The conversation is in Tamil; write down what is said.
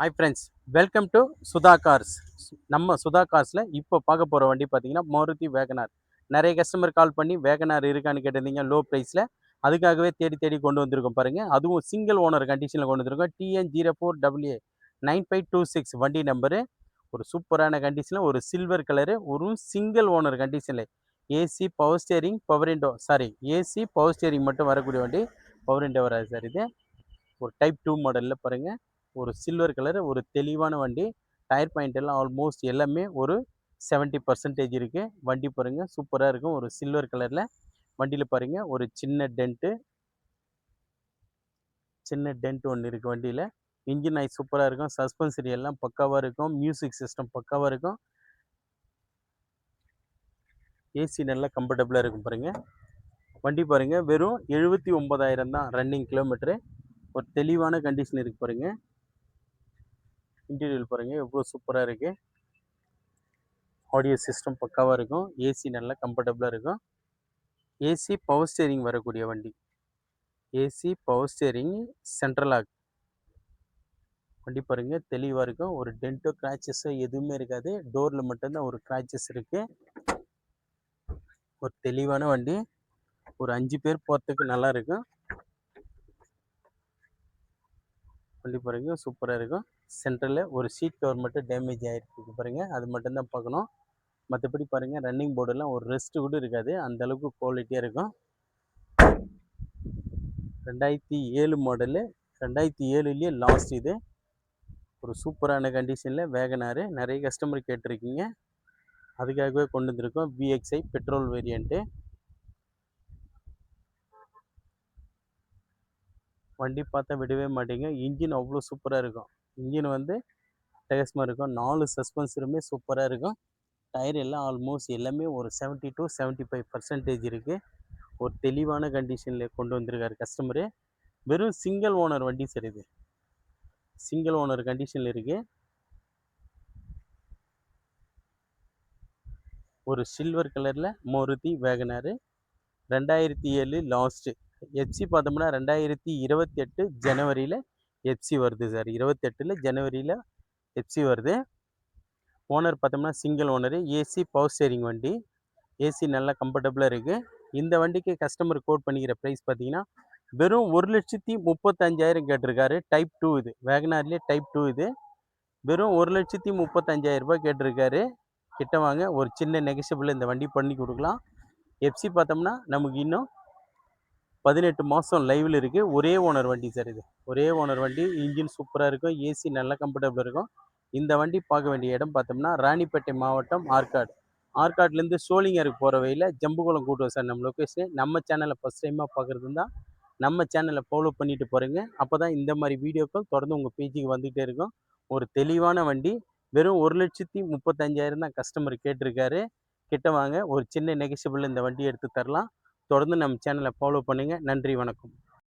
Hi friends, welcome to Sudha cars. நம்ம சுதா கார்ஸில் இப்போ பார்க்க போகிற வண்டி பார்த்தீங்கன்னா மாருதி வேகனார். நிறைய கஸ்டமர் கால் பண்ணி வேகனார் இருக்கான்னு கேட்டிருந்தீங்க லோ ப்ரைஸில். அதுக்காகவே தேடி தேடி கொண்டு வந்திருக்கோம் பாருங்கள். அதுவும் சிங்கிள் ஓனர் கண்டிஷனில் கொண்டு வந்திருக்கோம். TN04AA9526 வண்டி நம்பரு. ஒரு சூப்பரான கண்டிஷனில் ஒரு சில்வர் கலரு, ஒரு சிங்கிள் ஓனர் கண்டிஷனில் AC power steering power window AC power steering மட்டும் வரக்கூடிய வண்டி. பவர் விண்டோ வராது சார். இது ஒரு டைப் 2 மாடலில் பாருங்கள். ஒரு சில்வர் கலர், ஒரு தெளிவான வண்டி. டயர் பாயிண்ட் எல்லாம் ஆல்மோஸ்ட் எல்லாமே ஒரு 70% இருக்குது. வண்டி பாருங்கள் சூப்பராக இருக்கும். ஒரு சில்வர் கலரில் வண்டியில் பாருங்கள் ஒரு சின்ன டென்ட் ஒன்று இருக்குது வண்டியில். இன்ஜின் ஆயில் சூப்பராக இருக்கும். சஸ்பென்சரி எல்லாம் பக்காவாக இருக்கும். மியூசிக் சிஸ்டம் பக்காவாக இருக்கும். ஏசி நல்லா கம்ஃபர்டபுளாக இருக்கும் பாருங்கள். வண்டி பாருங்கள் வெறும் 79,000 தான் ரன்னிங் கிலோமீட்டரு. ஒரு தெளிவான கண்டிஷன் இருக்குது பாருங்கள். இன்டீரியல் பாருங்கள் எவ்வளோ சூப்பராக இருக்குது. ஆடியோ சிஸ்டம் பக்காவாக இருக்கும். ஏசி நல்லா கம்ஃபர்டபுளாக இருக்கும். ஏசி பவர் ஸ்டேரிங் வரக்கூடிய வண்டி. AC power steering central lock. வண்டி பாருங்கள் தெளிவாக இருக்கும். ஒரு டென்ட்டோ கிராச்சஸோ எதுவுமே இருக்காது. டோரில் மட்டும்தான் ஒரு கிராச்சஸ் இருக்குது. ஒரு தெளிவான வண்டி. ஒரு 5 பேர் போகிறதுக்கு நல்லா இருக்கும். வண்டி பாருங்கள் சூப்பராக இருக்கும். சென்ட்ரலில் ஒரு சீட் கவர் மட்டும் டேமேஜ் ஆகிருக்கு பாருங்கள். அது மட்டும்தான் பார்க்கணும். மற்றபடி பாருங்கள் ரன்னிங் போர்டெல்லாம் ஒரு ரெஸ்ட்டு கூட இருக்காது. அந்தளவுக்கு குவாலிட்டியாக இருக்கும். 2007 மாடலு. 2007லேயே லாஸ்ட் இது. ஒரு சூப்பரான கண்டிஷனில் வேகனாரு நிறைய கஸ்டமர் கேட்டிருக்கீங்க. அதுக்காகவே கொண்டு வந்திருக்கோம். VXI petrol variant. வண்டி பார்த்தா விடவே மாட்டீங்க. இன்ஜின் அவ்வளோ சூப்பராக இருக்கும். இன்ஜின் வந்து டயஸ்மாக இருக்கும். 4 சஸ்பென்சருமே சூப்பராக இருக்கும். டயர் எல்லாம் ஆல்மோஸ்ட் எல்லாமே ஒரு 70 to 75% இருக்குது. ஒரு தெளிவான கண்டிஷனில் கொண்டு வந்திருக்காரு கஸ்டமரு. வெறும் சிங்கிள் ஓனர் வண்டி சார் இது. சிங்கிள் ஓனர் கண்டிஷனில் இருக்குது. ஒரு சில்வர் கலரில் மாருதி வேகனாரு. 2007 லாஸ்ட்டு. எஃப்சி பார்த்தோம்னா 2028 ஜனவரியில் எஃப்சி வருது சார். 28 ஜனவரியில் எஃப்சி வருது. ஓனர் பார்த்தோம்னா single owner. AC power steering வண்டி. ஏசி நல்லா கம்ஃபர்டபுளாக இருக்குது. இந்த வண்டிக்கு கஸ்டமர் கோட் பண்ணிக்கிற ப்ரைஸ் பார்த்தீங்கன்னா வெறும் 1,35,000 கேட்டிருக்காரு. டைப் 2 இது. வேகனார்லேயே டைப் 2 இது. வெறும் 1,35,000 ரூபாய் கேட்டிருக்காரு. கிட்ட வாங்க ஒரு சின்ன நெகஷியபிள் இந்த வண்டி பண்ணி கொடுக்கலாம். எஃப்சி பார்த்தோம்னா நமக்கு இன்னும் 18 மாதம் லைவில் இருக்குது. ஒரே ஓனர் வண்டி சார் இது. ஒரே ஓனர் வண்டி. இன்ஜின் சூப்பராக இருக்கும். ஏசி நல்லா கம்ஃபர்டபுள் இருக்கும். இந்த வண்டி பார்க்க வேண்டிய இடம் பார்த்தோம்னா ராணிப்பேட்டை மாவட்டம் ஆற்காடு. ஆற்காட்லேருந்து சோளிங்கருக்கு போகிற வழியில் ஜம்புகுளம் கூட்டுவோம் சார் நம்ம லொக்கேஷன். நம்ம சேனலை ஃபஸ்ட் டைமாக பார்க்குறது தான் நம்ம சேனலை ஃபாலோ பண்ணிட்டு போகிறேங்க. அப்போ தான் இந்த மாதிரி வீடியோக்கள் தொடர்ந்து உங்கள் பேஜுக்கு வந்துகிட்டே இருக்கும். ஒரு தெளிவான வண்டி. வெறும் 1,35,000 தான் கஸ்டமர் கேட்டிருக்காரு. கிட்ட வாங்க ஒரு சின்ன நெகஷியபிள் இந்த வண்டி எடுத்து தரலாம். தொடர்ந்து நம்ம சேனலை ஃபாலோ பண்ணுங்கள். நன்றி, வணக்கம்.